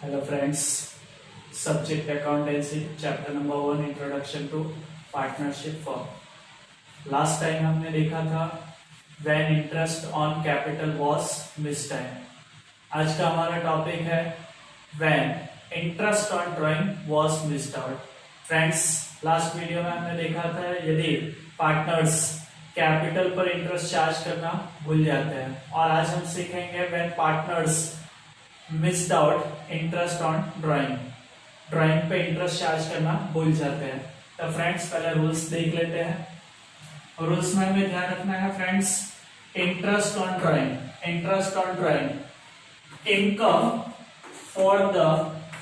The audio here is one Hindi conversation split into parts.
Hello friends, subject accountancy, chapter number 1, introduction to partnership firm. Last time हमने देखा था when interest on capital was missed time. आज का हमारा टॉपिक है when interest on drawing was missed out. Friends, last video में हमने देखा था यदि पार्टनर्स कैपिटल पर इंटरेस्ट चार्ज करना भूल जाते हैं, और आज हम सीखेंगे when partners missed out interest on drawing पे इंटरेस्ट चार्ज करना भूल जाते हैं। तो फ्रेंड्स पहले रूल्स देख लेते हैं। रूल्स में हमें ध्यान रखना है friends, interest on drawing income for the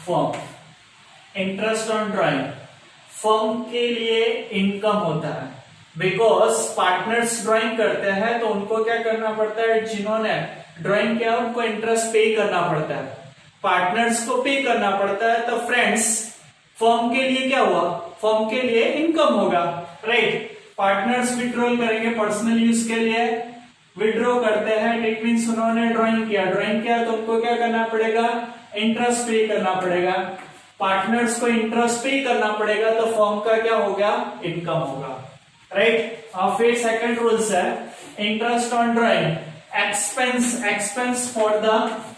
firm. Interest on drawing firm के लिए इनकम होता है, बिकॉज पार्टनर्स ड्राइंग करते हैं तो उनको क्या करना पड़ता है, जिन्होंने ड्राइंग किया उनको इंटरेस्ट पे करना पड़ता है, पार्टनर्स को पे करना पड़ता है। तो फ्रेंड्स फर्म के लिए क्या हुआ, फर्म के लिए इनकम होगा, राइट। पार्टनर्स विड्रॉल करेंगे पर्सनल यूज के लिए, विड्रॉ करते हैं, इट मींस उन्होंने ड्राइंग किया तो उनको क्या करना पड़ेगा, इंटरेस्ट पे करना पड़ेगा। पार्टनर्स को इंटरेस्ट पे करना पड़ेगा तो फर्म का क्या होगा, इनकम होगा, राइट। और फिर सेकंड रूल्स है interest on drawing expense for the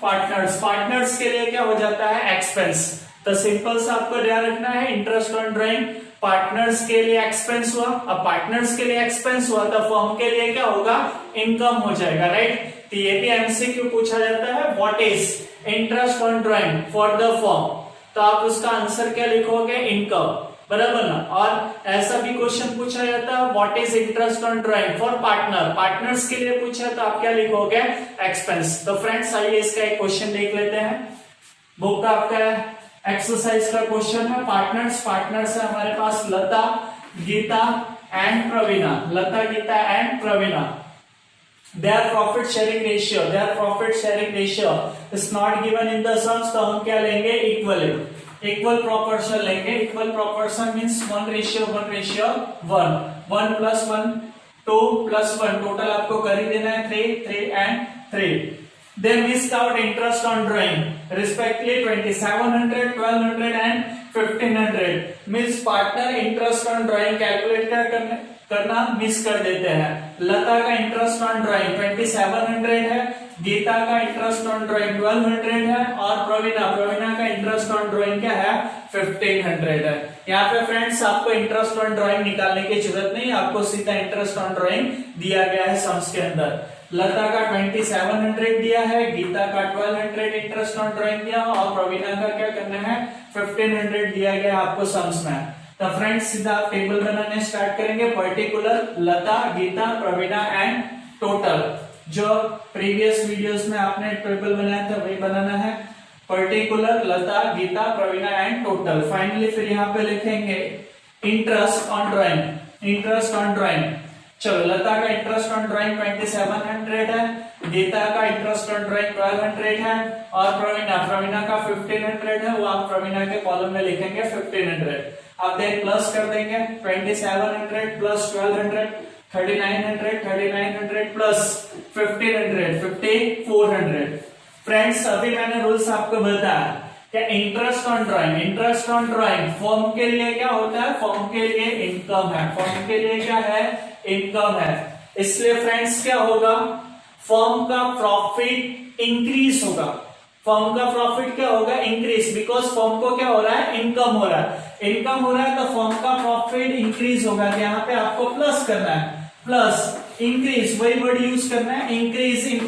partners के लिए क्या हो जाता है, एक्सपेंस। तो सिंपल सा आपको ध्यान रखना है, इंटरेस्ट ऑन ड्राइंग पार्टनर्स के लिए एक्सपेंस हुआ, अब पार्टनर्स के लिए एक्सपेंस हुआ तो फर्म के लिए क्या होगा, इनकम हो जाएगा, राइट। तो ये भी एमसीक्यू पूछा जाता है, what is interest on drawing for the firm, तो आप उसका आंसर क्या लिखोगे, इनकम, बराबर ना। और ऐसा भी क्वेश्चन पूछा जाता है, what is interest on drawing for partners के लिए पूछा तो आप क्या लिखोगे, एक्सपेंस। तो फ्रेंड्स आइए इसका एक क्वेश्चन देख लेते हैं। बुक का आपका एक्सरसाइज का क्वेश्चन है, पार्टनर्स है हमारे पास Lata, Geeta and Praveena. Their profit sharing ratio is not given in the sums, तो हम क्या लेंगे, इक्वल प्रोपोर्शन लेंगे। इक्वल प्रोपोर्शन मींस 1:1, 1 + 1 2 + 1, टोटल आपको कर ही देना है 3 and 3। They missed out interest on drawing respectively 2700, 1200 and 1500। Means partner interest on drawing calculate करना मिस कर देते हैं। लता का इंटरेस्ट ऑन ड्राइंग 2700 है, गीता का इंटरेस्ट ऑन ड्राइंग 1200 है, और प्रवीणा का इंटरेस्ट ऑन ड्राइंग क्या है, 1500 है। यहाँ पे फ्रेंड्स आपको इंटरेस्ट ऑन ड्राइंग निकालने की जरूरत नहीं, आपको सीधा इंटरेस्ट ऑन ड्राइंग दिया गया है सम्स के अंदर। लता का 2700 दिया है, गीता का 1200 इंटरेस्ट ऑन ड्राइंग दिया, और प्रवीणा का क्या करना है, 1500 दिया गया आपको सम्स में। तो फ्रेंड्स सीधा आप टेबल बनाने स्टार्ट करेंगे, particular Lata, Geeta, Praveena and total. जो प्रीवियस वीडियोस में आपने टेबल बनाया था वही बनाना है, particular Lata, Geeta, Praveena and total. Finally फिर यहाँ पे लिखेंगे इंटरेस्ट ऑन ड्राइंग। चलो लता का इंटरेस्ट ऑन ड्राइंग 2700 है, गीता का इंटरेस्ट ऑन ड्राइंग 1200 है, और प्रवीणा का 1500 है, वो आप प्रवीणा के कॉलम में लिखेंगे 1500। अब देख प्लस कर देंगे, 2700 प्लस 1200 3900 प्लस 1500 5400। फ्रेंड्स अभी मैंने रूल्स आपको बताया क्या, इंटरेस्ट ऑन ड्राइंग फर्म के लिए क्या होता है, फर्म के लिए इनकम है, फर्म के लिए क्या है, इनकम है। इसलिए फ्रेंड्स क्या होगा, फर्म का प्रॉफिट इंक्रीज होगा, फर्म का प्रॉफिट क्या होगा, इंक्रीज, बिकॉज फर्म को क्या हो रहा है, इनकम हो रहा है तो फर्म का प्रॉफिट इंक्रीज होगा। तो यहाँ पे आपको प्लस करना है, प्लस इंक्रीज, वही वर्ड यूज करना है, इंक्रीज इन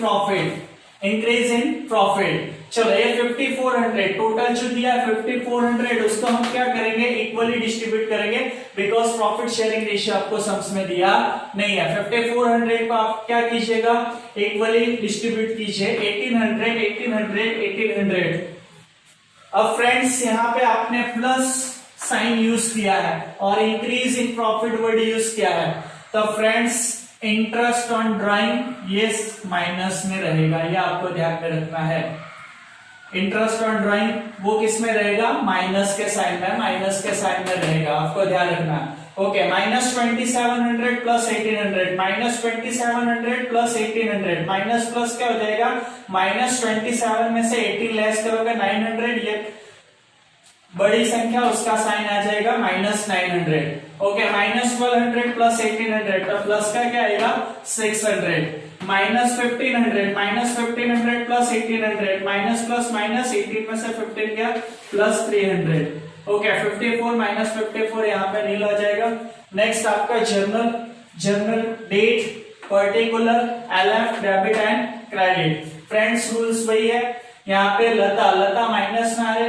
प्रॉफिट। चलो ये 5400 टोटल जो दिया है 5400, उसको हम क्या करेंगे, इक्वली डिस्ट्रीब्यूट करेंगे, बिकॉज प्रॉफिट शेयरिंग रेशियो आपको सम्स में दिया नहीं है। 5400 को आप क्या कीजिएगा, इक्वली डिस्ट्रीब्यूट कीजिए, 1800। अब फ्रेंड्स यहाँ पे आपने प्लस साइन यूज किया है और increase in profit word use किया है, तो फ्रेंड्स इंटरेस्ट ऑन ड्राइंग ये माइनस में रहेगा, ये आपको ध्यान में रखना है। इंटरेस्ट ऑन ड्राइंग वो किस में रहेगा, माइनस के साइन में रहेगा, आपको ध्यान रखना है। Okay, -2700 plus 1800, -2700 plus 1800, minus plus क्या हो जाएगा, -27 में से 18 लेस करोगे 900, ये बड़ी संख्या उसका साइन आ जाएगा -900। ओके, -1200 प्लस 1800, तो प्लस का क्या आएगा 600, -1500 प्लस 1800, माइनस प्लस माइनस 18 में से 15 गया प्लस 300। ओके, 54 माइनस 54 यहाँ पे नील आ जाएगा। नेक्स्ट आपका journal date, particular, LF, debit and credit. Friends rules वही है, यहाँ पे लता माइनस में आ रही,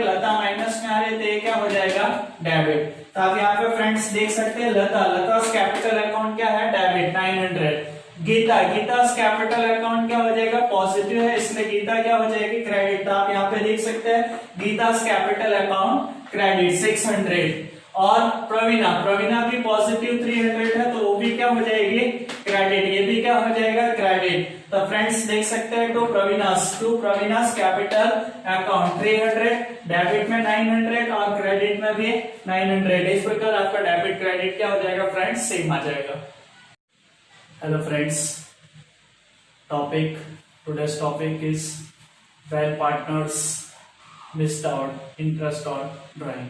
तो ये क्या हो जाएगा डेबिट। तो आप यहाँ पे फ्रेंड्स देख सकते हैं लता कैपिटल अकाउंट क्या है डेबिट 900। गीता कैपिटल अकाउंट क्या हो जाएगा पॉजिटिव है, इसलिए गीता क्या हो जाएगी क्रेडिट। तो आप यहाँ पे देख सकते हैं गीता कैपिटल अकाउंट क्रेडिट 600। और प्रवीणा भी पॉजिटिव 300 है, तो वो भी क्या हो जाएगी क्रेडिट, ये भी क्या हो जाएगा क्रेडिट। तो फ्रेंड्स देख सकते हैं टू प्रवीणास कैपिटल अकाउंट 300, डेबिट में 900 और क्रेडिट में भी 900। इस प्रकार आपका डेबिट क्रेडिट क्या हो जाएगा फ्रेंड्स सेम आ जाएगा। Hello friends, today's topic is when partners missed out interest on drawing।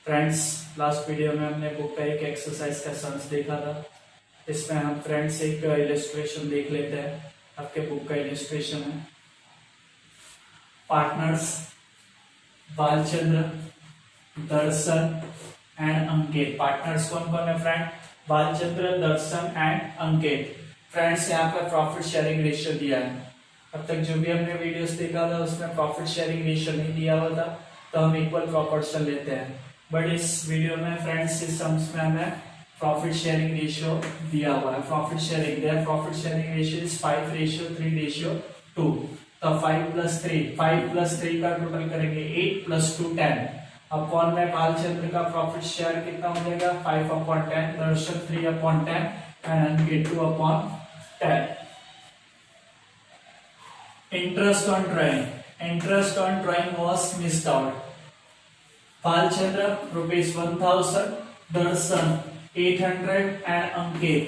Friends last video में हमने बुक का एक एक्सरसाइज का सम्स देखा था। इसमें हम फ्रेंड्स एक इलस्ट्रेशन देख लेते हैं। आपके बुक का इलस्ट्रेशन है partners Balachandra, Darshan and Ankit. Partners कौन कौन है friend, Balachandra, Darshan and Ankit. Friends यहाँ पर प्रॉफिट शेयरिंग रेशियो दिया है। अब तक जो भी हमने वीडियोस देखा था उसमें प्रॉफिट शेयरिंग रेशियो नहीं दिया हुआ था, तो हम इक्वल प्रोपोर्शन लेते हैं। बट इस वीडियो में फ्रेंड्स इस सम्स में हमें प्रॉफिट शेयरिंग रेशियो दिया हुआ है। Profit sharing ratio is 5:3:2। तो 5+3 का टोटल करेंगे 8 + 2 10। अपॉन में बालचंद्र का प्रॉफिट शेयर कितना हो जाएगा 5/10, Darshan 3/10 and Ankit 2/10। Interest on drawing was missed out. Balachandra ₹1000, Darshan 800 and Ankit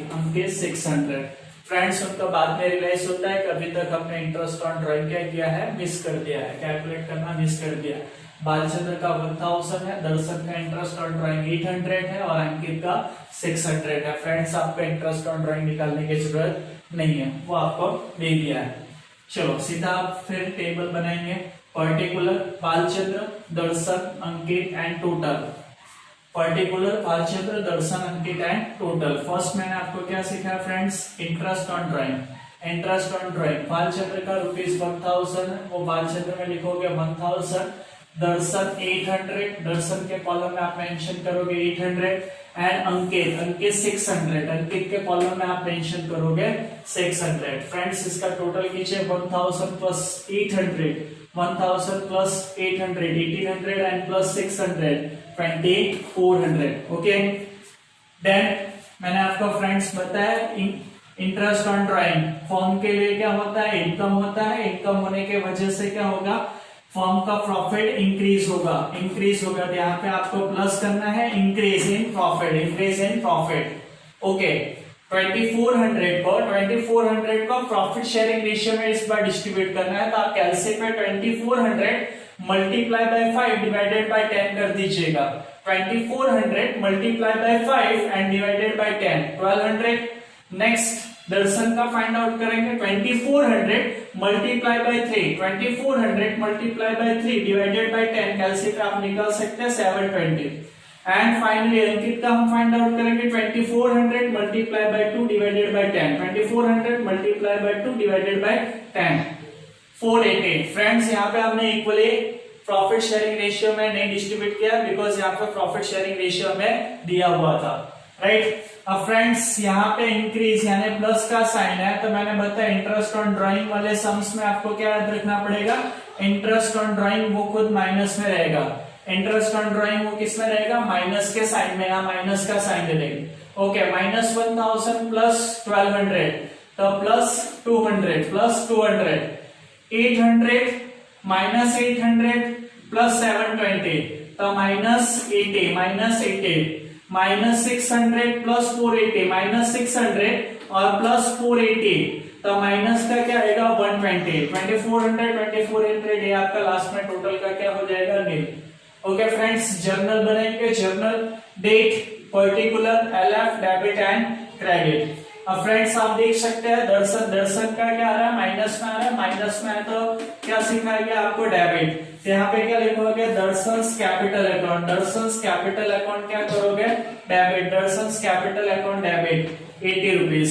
600। Friends उनका बाद में रियलाइज होता है कि अभी तक हमने इंटरेस्ट ऑन ड्राइंग क्या किया है मिस कर दिया है, कैलकुलेट करना मिस कर दिया। बालचंद्र का 1000 है, दर्शन का इंटरेस्ट ऑन ड्राइंग 800 है और अंकित का 600 है। फ्रेंड्स आपको इंटरेस्ट ऑन ड्राइंग निकालने की जरूरत नहीं है, वो आपको दे दिया है। चलो सीधा आप फिर टेबल बनाएंगे। Particular Balachandra, Darshan, Ankit and total. Particular Balachandra, Darshan, Ankit and total. First मैंने आपको क्या सिखाया friends, interest on drawing. Balachandra का ₹1000 है, वो बालचंद्र में लिखोगे 1000, दर्शन 800, दर्शन के कॉलम में आप मेंशन करोगे 800 एंड अंकित 600, अंकित के कॉलम में आप मेंशन करोगे 600। फ्रेंड्स इसका टोटल कीजिए 1000 plus 800, 1000 plus 800, 1800 and plus 600, 2400। Okay, then मैंने आपको फ्रेंड्स बताया इंटरेस्ट ऑन ड्राइंग फॉर्म के लिए क्या होता है, इनकम होता है। इनकम होने के वजह से क्या होगा, फर्म का प्रॉफिट इंक्रीज होगा। तो यहाँ पे आपको प्लस करना है इंक्रीज इन प्रॉफिट। ओके, 2400 को प्रॉफिट शेयरिंग रेशियो में इस बार डिस्ट्रीब्यूट करना है। तो आप कैलसी पे 2400 मल्टीप्लाई बाय 5 डिवाइडेड बाय 10 कर दीजिएगा। 2400 multiply by 5 and divided by 10, 1200। Next Darshan का फाइंड आउट करेंगे 2400 multiply by 3, 2400 multiply by 3 divided by 10, calci पे आप निकाल सकते हैं 720। एंड फाइनली अंकित का हम फाइंड आउट करेंगे 2400 multiply bye 2 divided by 10, 2400 multiply bye 2 divided by 10, 480। Friends यहाँ पे हमने इक्वली प्रॉफिट शेयरिंग रेशियो में नहीं डिस्ट्रीब्यूट किया बिकॉज यहाँ पे प्रॉफिट शेयरिंग रेशियो में दिया हुआ था, राइट। अब फ्रेंड्स यहाँ पे इंक्रीज यानी प्लस का साइन है, तो मैंने बताया इंटरेस्ट ऑन ड्राइंग वाले सम्स में आपको क्या याद रखना पड़ेगा, इंटरेस्ट ऑन ड्राइंग वो खुद माइनस में रहेगा। इंटरेस्ट ऑन ड्राइंग वो किस में रहेगा, माइनस के साइन में, यहाँ माइनस का साइन दे देंगे। ओके, -1000 प्लस 1200 तो प्लस 200, 800 माइनस 800 प्लस 720 तो -80, -600 प्लस 480, -600 और प्लस 480, तो माइनस का क्या आएगा 120, 2400 ये आपका लास्ट में टोटल का क्या हो जाएगा नील। ओके फ्रेंड्स, जर्नल बनाएंगे, journal date particular LF debit and credit. अब फ्रेंड्स आप देख सकते हैं दर्शन, दर्शन का क्या आ रहा है माइनस में आ रहा है, माइनस में है तो क्या सिखाया गया आपको डेबिट, तो यहाँ पे क्या लिखोगे Darshan capital account, Darshan capital account क्या करोगे debit, Darshan capital account debit 80 rupees.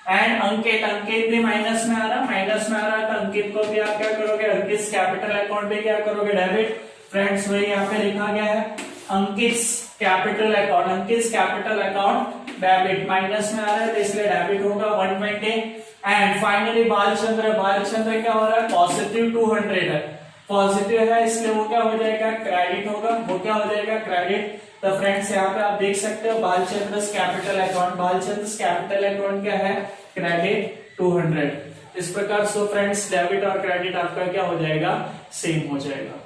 And Ankit, Ankit भी माइनस में आ रहा है, माइनस में आ रहा है तो अंकित को भी आप क्या करोगे, अंकित कैपिटल अकाउंट भी क्या करोगे डेबिट। फ्रेंड्स वही यहाँ पे लिखा गया है अंकित कैपिटल अकाउंट, अंकित कैपिटल अकाउंट डेबिट, माइनस में आ रहा है तो इसलिए डेबिट होगा 120। एंड फाइनली बालचंद्र, बालचंद्र क्या हो रहा है पॉजिटिव 200 है, पॉजिटिव है इसलिए वो क्या हो जाएगा क्रेडिट होगा, वो क्या हो जाएगा क्रेडिट। तो फ्रेंड्स यहाँ पे आप देख सकते हो Balachandra capital account, Balachandra capital account क्या है क्रेडिट 200। इस प्रकार सो फ्रेंड्स डेबिट और क्रेडिट आपका क्या हो जाएगा सेम हो जाएगा।